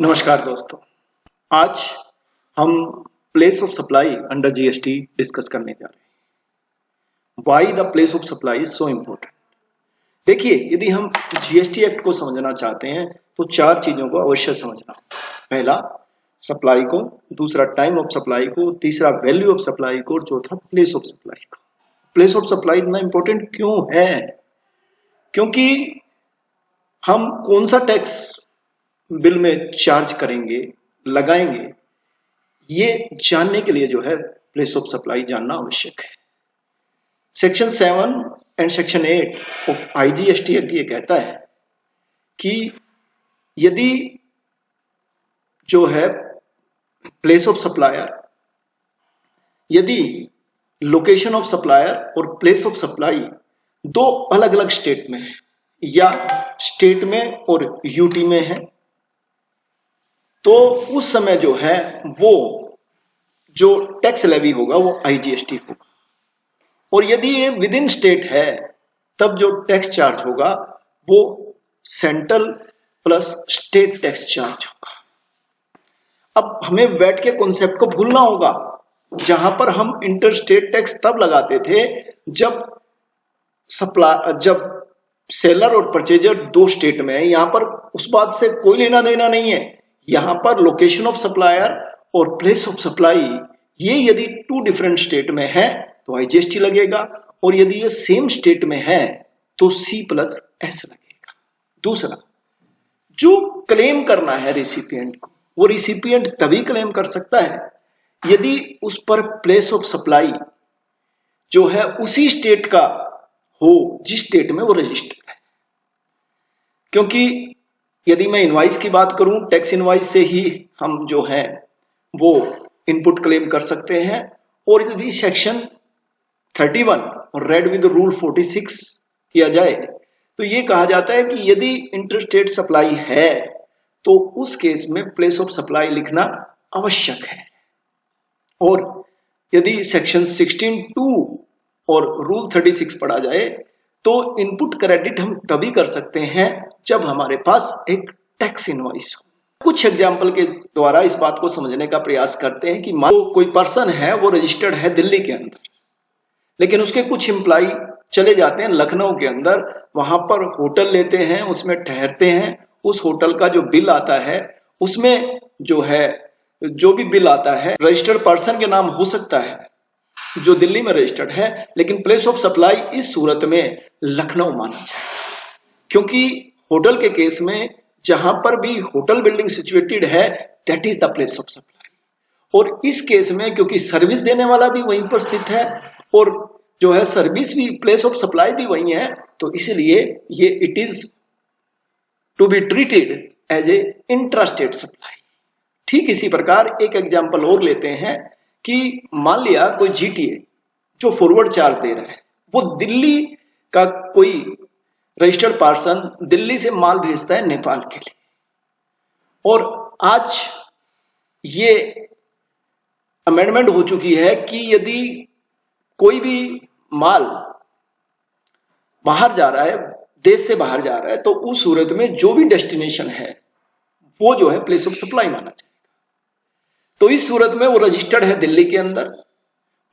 नमस्कार दोस्तों। आज हम place of supply under GST discuss करने जा रहे हैं। Why the place of supply is so important. देखिए, यदि हम जीएसटी एक्ट को समझना चाहते हैं तो चार चीजों को अवश्य समझना। पहला, सप्लाई को, दूसरा टाइम ऑफ सप्लाई को, तीसरा वैल्यू ऑफ सप्लाई को और चौथा प्लेस ऑफ सप्लाई को। प्लेस ऑफ सप्लाई इतना इंपॉर्टेंट क्यों है? क्योंकि हम कौन सा टैक्स बिल में चार्ज करेंगे, लगाएंगे, ये जानने के लिए जो है प्लेस ऑफ सप्लाई जानना आवश्यक है। Section 7 and section 8 of IGST act ये कहता है कि यदि जो है प्लेस ऑफ सप्लायर, यदि लोकेशन ऑफ सप्लायर और प्लेस ऑफ सप्लाई दो अलग अलग स्टेट में है या स्टेट में और यूटी में है, तो उस समय जो है वो जो टैक्स लेवी होगा वो आईजीएसटी होगा। और यदि ये विद इन स्टेट है तब जो टैक्स चार्ज होगा वो central plus state tax charge होगा। अब हमें वैट के कॉन्सेप्ट को भूलना होगा, जहां पर हम इंटर स्टेट टैक्स तब लगाते थे जब सेलर और परचेजर दो स्टेट में है। यहां पर उस बात से कोई लेना देना नहीं है। यहां पर लोकेशन ऑफ सप्लायर और प्लेस ऑफ सप्लाई ये यदि टू डिफरेंट स्टेट में है तो आईजीएसटी लगेगा, और यदि ये सेम स्टेट में है तो सी प्लस एस लगेगा। दूसरा, जो क्लेम करना है रिसिपिएंट को, वो रिसिपिएंट तभी क्लेम कर सकता है यदि उस पर प्लेस ऑफ सप्लाई जो है उसी स्टेट का हो जिस स्टेट में वो रजिस्टर्ड है। क्योंकि यदि मैं इनवाइस की बात करूं, टैक्स इनवाइस से ही हम जो है वो इनपुट क्लेम कर सकते हैं। और यदि सेक्शन 31 और रेड विद रूल 46 किया जाए तो ये कहा जाता है कि यदि इंटरस्टेट सप्लाई है तो उस केस में प्लेस ऑफ सप्लाई लिखना आवश्यक है। और यदि सेक्शन 16(2) और रूल 36 पढ़ा जाए तो इनपुट क्रेडिट हम तभी कर सकते हैं जब हमारे पास एक टैक्स इनवॉइस हो। कुछ एग्जाम्पल के द्वारा इस बात को समझने का प्रयास करते हैं कि मान लो कोई पर्सन है वो रजिस्टर्ड है दिल्ली के अंदर, लेकिन उसके कुछ एम्प्लॉय चले जाते हैं लखनऊ के अंदर, वहां पर होटल लेते हैं, उसमें ठहरते हैं। उस होटल का जो बिल आता है उसमें जो है जो भी बिल आता है रजिस्टर्ड पर्सन के नाम हो सकता है जो दिल्ली में रजिस्टर्ड है, लेकिन प्लेस ऑफ सप्लाई इस सूरत में लखनऊ माना जाएगा। क्योंकि होटल के केस में जहां पर भी होटल बिल्डिंग सिचुएटेड है that is the place of supply. और इस केस में क्योंकि सर्विस देने वाला भी वहीं पर स्थित है और जो है सर्विस भी, प्लेस ऑफ सप्लाई भी वहीं है, तो इसलिए ये it is to be treated as a intrastate supply. ठीक इसी प्रकार एक एग्जांपल और लेते हैं कि मान लिया कोई जीटीए जो फॉरवर्ड चार्ज दे रहा है, वो दिल्ली का कोई रजिस्टर्ड पर्सन दिल्ली से माल भेजता है नेपाल के लिए, और आज ये अमेंडमेंट हो चुकी है कि यदि कोई भी माल बाहर जा रहा है, देश से बाहर जा रहा है, तो उस सूरत में जो भी डेस्टिनेशन है वो जो है प्लेस ऑफ सप्लाई माना जाएगा। तो इस सूरत में वो रजिस्टर्ड है दिल्ली के अंदर,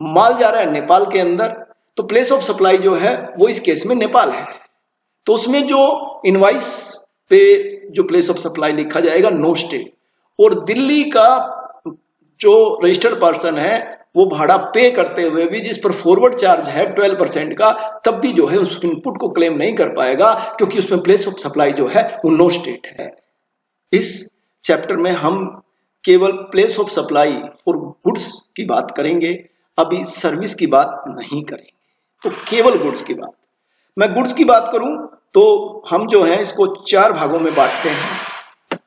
माल जा रहा है नेपाल के अंदर, तो प्लेस ऑफ सप्लाई जो है वो इस केस में नेपाल है। तो उसमें जो इनवाइस पे जो प्लेस ऑफ सप्लाई लिखा जाएगा नो स्टेट, और दिल्ली का जो रजिस्टर्ड पर्सन है वो भाड़ा पे करते हुए भी जिस पर फॉरवर्ड चार्ज है 12% का, तब भी जो है उस इनपुट को क्लेम नहीं कर पाएगा क्योंकि उसमें प्लेस ऑफ सप्लाई जो है वो नो स्टेट है। इस चैप्टर में हम केवल place of supply for goods की बात करेंगे, अभी सर्विस की बात नहीं करेंगे। तो केवल गुड्स की बात, मैं गुड्स की बात करूं तो हम जो है इसको चार भागों में बांटते हैं।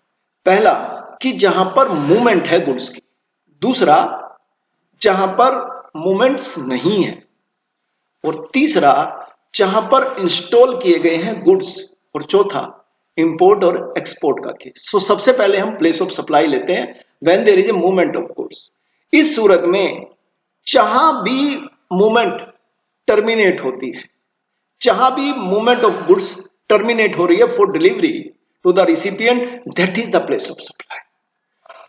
पहला कि जहां पर मूवमेंट है गुड्स की, दूसरा जहां पर मूवमेंट्स नहीं है, और तीसरा जहां पर इंस्टॉल किए गए हैं गुड्स, और चौथा इंपोर्ट और एक्सपोर्ट का केस। तो सबसे पहले हम प्लेस ऑफ सप्लाई लेते हैं when there is a movement of goods. इस सूरत में जहां भी मूवमेंट टर्मिनेट होती है, जहां भी मूवमेंट ऑफ गुड्स टर्मिनेट हो रही है for delivery to the recipient, that is the place of supply.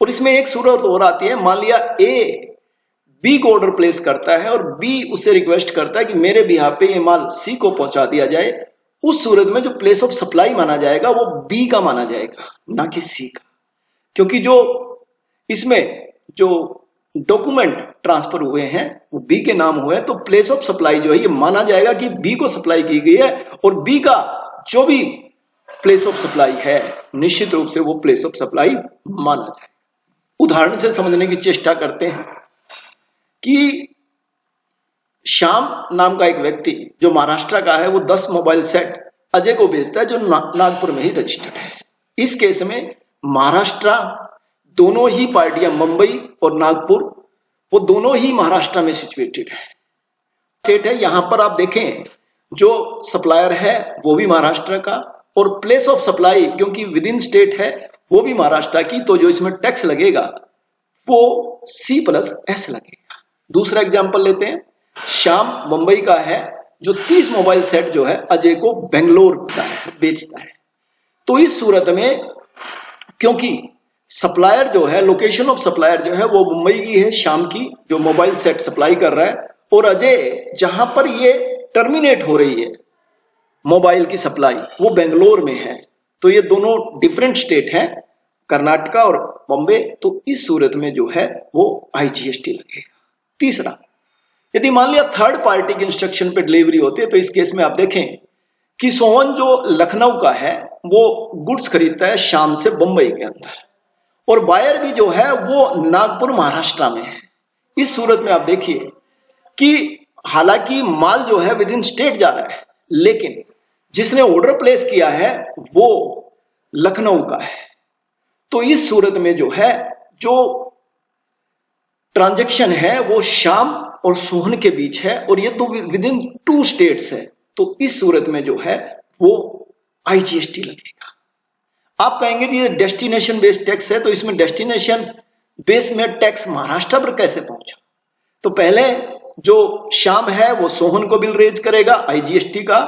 और इसमें एक सूरत और आती है, मान लिया ए बी को ऑर्डर प्लेस करता है और बी उससे रिक्वेस्ट करता है कि मेरे बिहाफ पे ये माल सी को पहुंचा दिया जाए। उस सूरत में जो प्लेस ऑफ सप्लाई माना जाएगा वो बी का माना जाएगा, ना कि सी का, क्योंकि जो इसमें जो डॉक्यूमेंट ट्रांसफर हुए हैं वो बी के नाम हुए हैं, तो प्लेस ऑफ सप्लाई जो है ये माना जाएगा कि बी को सप्लाई की गई है और बी का जो भी प्लेस ऑफ सप्लाई है निश्चित रूप से वो प्लेस ऑफ सप्लाई माना जाए। उदाहरण से समझने की चेष्टा करते हैं कि श्याम नाम का एक व्यक्ति जो महाराष्ट्र का है वो 10 मोबाइल सेट अजय को बेचता है जो नागपुर में ही रजिस्टर्ड है। इस केस में महाराष्ट्र, दोनों ही पार्टियां मुंबई और नागपुर वो दोनों ही महाराष्ट्र में सिचुएटेड है, स्टेट है। यहां पर आप देखें जो सप्लायर है वो भी महाराष्ट्र का और प्लेस ऑफ सप्लाई क्योंकि विद इन स्टेट है वो भी महाराष्ट्र की, तो जो इसमें टैक्स लगेगा वो C+S लगेगा। दूसरा एग्जांपल लेते हैं, श्याम मुंबई का है जो 30 मोबाइल सेट जो है अजय को बेंगलोर का है बेचता है। तो इस सूरत में क्योंकि सप्लायर जो है, लोकेशन ऑफ सप्लायर जो है वो मुंबई की है श्याम की जो मोबाइल सेट सप्लाई कर रहा है, और अजय जहां पर ये टर्मिनेट हो रही है मोबाइल की सप्लाई वो बेंगलोर में है, तो ये दोनों डिफरेंट स्टेट हैं, कर्नाटका और बॉम्बे। तो इस सूरत में जो है वो IGST लगेगा। तीसरा, यदि मान लिया थर्ड पार्टी की इंस्ट्रक्शन पे डिलीवरी होती है, तो इस केस में आप देखें कि सोहन जो लखनऊ का है वो गुड्स खरीदता है शाम से बंबई के अंदर, और बायर भी जो है वो नागपुर महाराष्ट्र में है। इस सूरत में आप देखिए कि हालांकि माल जो है विद इन स्टेट जा रहा है, लेकिन जिसने ऑर्डर प्लेस किया है वो लखनऊ का है। तो इस सूरत में जो है जो ट्रांजैक्शन है वो श्याम और सोहन के बीच है और ये तो विद इन 2 स्टेट्स है, तो इस सूरत में जो है वो IGST लगेगा। आप कहेंगे कि ये डेस्टिनेशन बेस्ड टैक्स है, तो इसमें डेस्टिनेशन बेस में टैक्स महाराष्ट्र पर कैसे पहुंचा? तो पहले जो श्याम है वो सोहन को बिल रेज करेगा IGST का,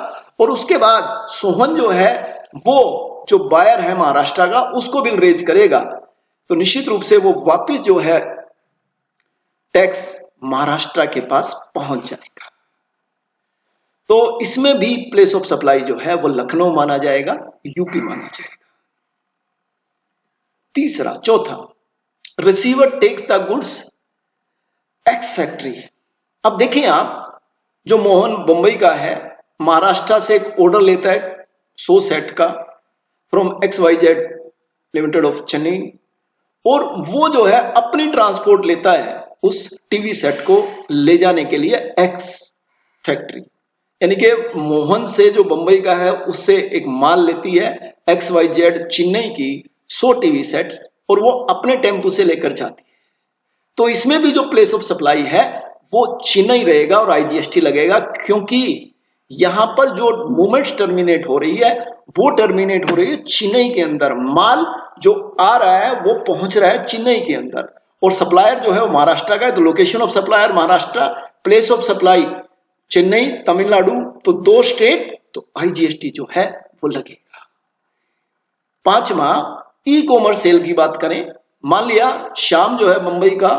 और उसके बाद सोहन जो है वो जो बायर है महाराष्ट्र का उसको बिल रेज करेगा, तो निश्चित रूप से वो वापिस जो है टैक्स महाराष्ट्र के पास पहुंच जाएगा। तो इसमें भी प्लेस ऑफ सप्लाई जो है वो लखनऊ माना जाएगा, यूपी माना जाएगा। तीसरा, चौथा, receiver takes the goods ex factory. अब देखिए आप, जो मोहन बंबई का है महाराष्ट्र से एक ऑर्डर लेता है 100 सेट का from XYZ limited of Chennai, और वो जो है अपनी ट्रांसपोर्ट लेता है उस टीवी सेट को ले जाने के लिए एक्स फैक्ट्री, यानी कि मोहन से जो बंबई का है उससे एक माल लेती है XYZ चेन्नई की 100 टीवी सेट्स और वो अपने टेम्पो से लेकर जाती है। तो इसमें भी जो प्लेस ऑफ सप्लाई है वो चेन्नई रहेगा और IGST लगेगा, क्योंकि यहां पर जो मूवमेंट टर्मिनेट हो रही है वो टर्मिनेट हो रही है चेन्नई के अंदर। माल जो आ रहा है वो पहुंच रहा है चेन्नई के अंदर, और सप्लायर जो है वो महाराष्ट्र का है, तो location of supplier Maharashtra, place of supply Chennai Tamil Nadu, तो 2 स्टेट, तो IGST जो है वो लगेगा। पांचवा, ई कॉमर्स सेल की बात करें, मान लिया श्याम जो है मुंबई का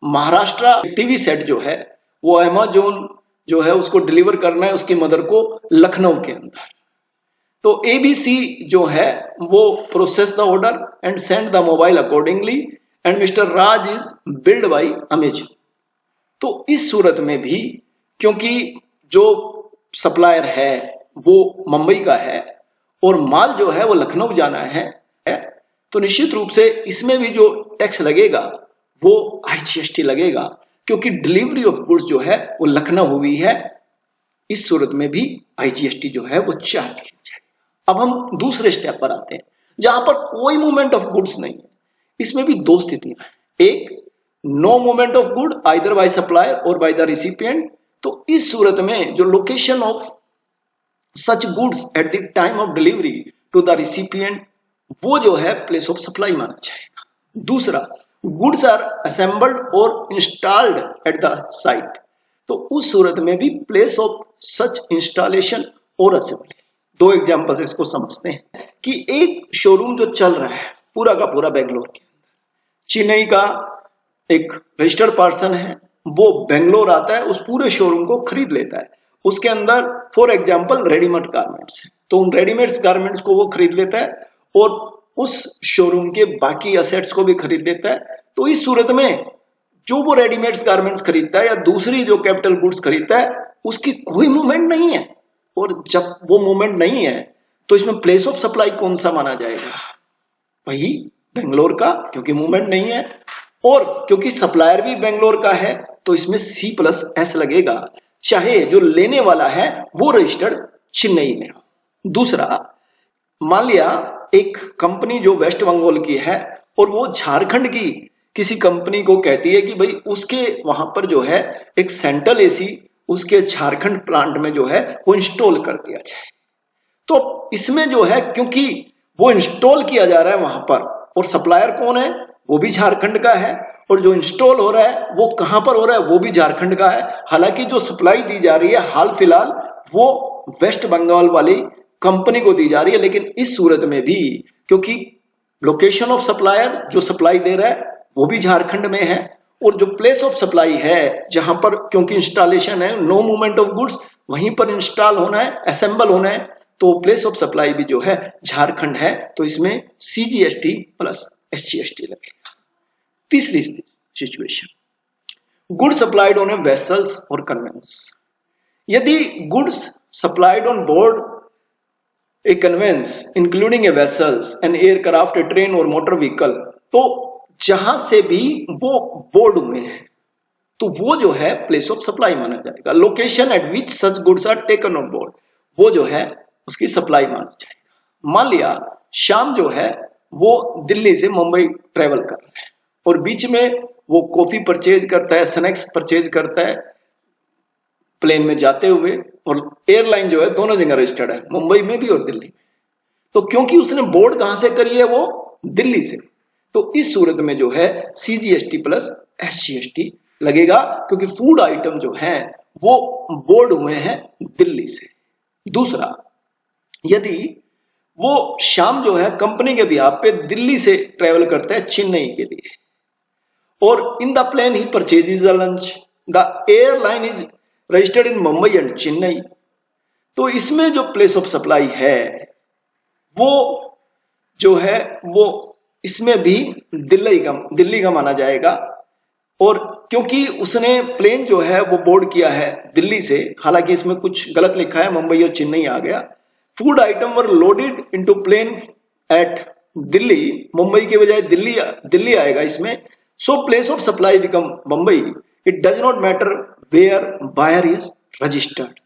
महाराष्ट्र टीवी सेट जो है वो अमेज़न जो है उसको डिलीवर करना है उसकी मदर को लखनऊ के अंदर, तो ABC जो है वो process the order and send the mobile accordingly and mister Raj is build by Amazon. तो इस सूरत में भी क्योंकि जो सप्लायर है वो मुंबई का है और माल जो है वो लखनऊ जाना है, तो निश्चित रूप से इसमें भी जो टैक्स लगेगा वो IGST लगेगा, क्योंकि डिलीवरी ऑफ गुड्स जो है वो लखनऊ हुई है। इस सूरत में भी IGST जो है वो चार्ज किया जाएगा। अब हम दूसरे स्टेप पर आते हैं जहां पर कोई मूवमेंट ऑफ गुड्स नहीं है। इसमें भी 2 स्थितियां हैं, एक no movement of good either by supplier और बाय द रिसिपिएंट। तो इस सूरत में जो location of such goods at the time of delivery to the recipient वो जो है प्लेस ऑफ सप्लाई माना जाएगा। दूसरा, गुड्स आर असेंबल्ड और इंस्टॉल्ड एट द साइट, तो उस सूरत में भी प्लेस ऑफ सच इंस्टॉलेशन और असेंबली। 2 एग्जांपल्स इसको समझते हैं कि एक शोरूम जो चल रहा है पूरा का पूरा बेंगलोर के अंदर, चेन्नई का एक रजिस्टर्ड पर्सन है, वो बेंगलोर आता है, उस पूरे शोरूम को खरीद लेता है। उसके अंदर फॉर एग्जांपल रेडीमेड गारमेंट्स है, तो उन रेडीमेड गारमेंट्स को वो खरीद लेता है और उस शोरूम के बाकी असेट्स को भी खरीद लेता है। तो इस सूरत में जो वो रेडीमेड गारमेंट्स खरीदता है या दूसरी जो कैपिटल गुड्स खरीदता है, उसकी कोई मूवमेंट नहीं है। और जब वो मूवमेंट नहीं है तो इसमें प्लेस ऑफ सप्लाई कौन सा माना जाएगा? वही बेंगलोर का, क्योंकि मूवमेंट नहीं है और क्योंकि सप्लायर भी बेंगलोर का है, तो इसमें C+S लगेगा, चाहे जो लेने वाला है वो रजिस्टर्ड चेन्नई में हो। दूसरा, मान लिया एक कंपनी जो वेस्ट बंगाल की है और वो झारखंड की किसी कंपनी को कहती है कि भाई उसके वहां पर जो है एक सेंट्रल एसी उसके झारखंड प्लांट में जो है वो इंस्टॉल कर दिया जाए। तो इसमें जो है, क्योंकि वो इंस्टॉल किया जा रहा है वहां पर और सप्लायर कौन है, वो भी झारखंड का है, और जो इंस्टॉल हो रहा है वो कहां पर हो रहा है, वो भी झारखंड का है। हालांकि जो सप्लाई दी जा रही है हाल फिलहाल वो वेस्ट बंगाल वाली कंपनी को दी जा रही है, लेकिन इस सूरत में भी क्योंकि लोकेशन ऑफ सप्लायर जो सप्लाई दे रहा है वो भी झारखंड में है, और जो प्लेस ऑफ सप्लाई है जहां पर क्योंकि इंस्टॉलेशन है, नो मूवमेंट ऑफ गुड्स, वहीं पर इंस्टॉल होना है, असेंबल होना है, तो प्लेस ऑफ सप्लाई भी जो है झारखंड है, तो इसमें CGST प्लस SGST लगेगा। तीसरी situation, goods supplied on a vessels और कन्वेंस। यदि goods supplied on board a conveyance including a vessels, an aircraft, a train और मोटर व्हीकल, तो जहां से भी वो बोर्ड हुए हैं तो वो जो है प्लेस ऑफ सप्लाई माना जाएगा। Location at which such goods are taken on board, वो जो है उसकी सप्लाई माना जाएगा। मान लिया शाम जो है वो दिल्ली से मुंबई ट्रेवल कर रहा है और बीच में वो कॉफी परचेज करता है, स्नैक्स परचेज करता है प्लेन में जाते हुए, और एयरलाइन जो है दोनों जगह रजिस्टर्ड है, मुंबई में भी और दिल्ली में। तो क्योंकि उसने बोर्ड कहां से करी है, वो दिल्ली से, तो इस सूरत में जो है CGST प्लस SGST लगेगा, क्योंकि फूड आइटम जो है वो बोर्ड हुए हैं दिल्ली से। दूसरा, यदि वो शाम जो है कंपनी के बिहाफ पे दिल्ली से ट्रेवल करता है चेन्नई के लिए, और इन द प्लेन ही purchases the lunch, the airline is registered in Mumbai and Chennai, तो इसमें जो प्लेस ऑफ सप्लाई है वो जो है वो इसमें भी दिल्ली का माना जाएगा। और क्योंकि उसने प्लेन जो है वो बोर्ड किया है दिल्ली से, हालांकि इसमें कुछ गलत लिखा है, मुंबई और चेन्नई आ गया। Food item were loaded into plane at Delhi, Mumbai के बजाय दिल्ली आएगा इसमें। So place of supply become Mumbai, it does not matter where buyer is registered.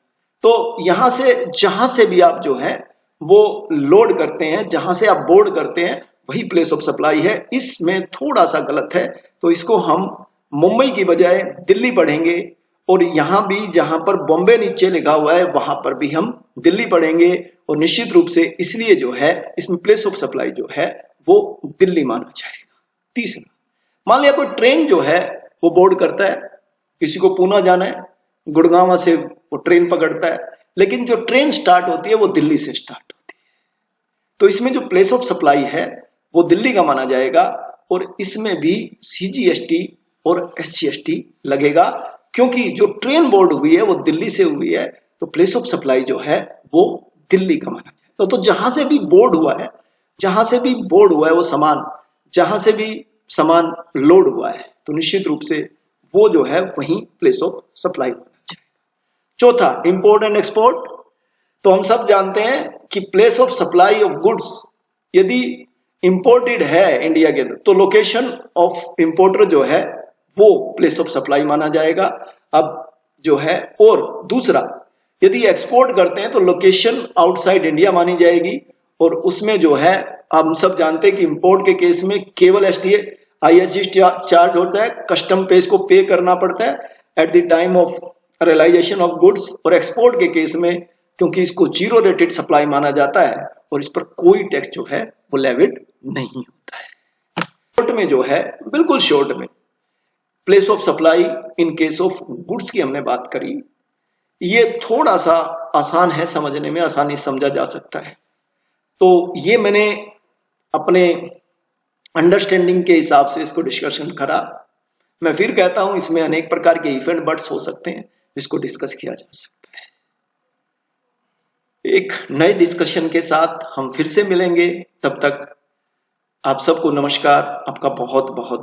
तो यहां से जहां से भी आप जो है वो लोड करते हैं, जहां से आप बोर्ड करते हैं, वही प्लेस ऑफ सप्लाई है। इसमें थोड़ा सा गलत है, तो इसको हम मुंबई की बजाय दिल्ली पढ़ेंगे, और यहां भी जहां पर बॉम्बे नीचे लिखा हुआ है वहां पर भी हम दिल्ली पढ़ेंगे, और निश्चित रूप से इसलिए जो है इसमें प्लेस ऑफ सप्लाई जो है वो दिल्ली माना जाएगा। तीसरा, मान लिया कोई ट्रेन जो है वो बोर्ड करता है, किसी को पूना जाना है, गुड़गांव से वो ट्रेन पकड़ता है, लेकिन जो ट्रेन स्टार्ट होती है वो दिल्ली से स्टार्ट होती है, तो इसमें जो प्लेस ऑफ सप्लाई है वो दिल्ली का माना जाएगा, और इसमें भी CGST और SGST लगेगा, क्योंकि जो ट्रेन बोर्ड हुई है वो दिल्ली से हुई है, तो प्लेस ऑफ सप्लाई जो है वो दिल्ली का माना जाएगा। तो जहां से भी बोर्ड हुआ है, जहां से भी बोर्ड हुआ है वो सामान, जहां से भी सामान लोड हुआ है, तो निश्चित रूप से वो जो है वही प्लेस ऑफ सप्लाई माना जाएगा। चौथा, इंपोर्ट एंड एक्सपोर्ट। तो हम सब जानते हैं कि place of supply of goods यदि इंपोर्टेड है इंडिया के अंदर, तो लोकेशन ऑफ इंपोर्टर जो है वो प्लेस ऑफ सप्लाई माना जाएगा। अब जो है, और दूसरा, यदि एक्सपोर्ट करते हैं तो लोकेशन आउटसाइड इंडिया मानी जाएगी, और उसमें जो है हम सब जानते हैं कि इंपोर्ट के केस में केवल IST चार्ज होता है, कस्टम पेज को पे करना पड़ता है at the time of realisation of goods, और एक्सपोर्ट के केस में क्योंकि इसको जीरो रेटेड सप्लाई माना जाता है और इस पर कोई टैक्स जो है वो लेविड नहीं होता है। शॉर्ट में जो है, बिल्कुल शॉर्ट में, place of supply in case of goods की हमने बात करी। ये थोड़ा सा आसान है समझने में, आसानी समझा जा सकता है। तो ये मैंने अपने अंडरस्टैंडिंग के हिसाब से इसको डिस्कशन करा। मैं फिर कहता हूं इसमें अनेक प्रकार के इफ एंड बट्स हो सकते हैं जिसको डिस्कस किया जा सकता है। एक नए डिस्कशन के साथ हम फिर से मिलेंगे, तब तक आप सबको नमस्कार। आपका बहुत बहुत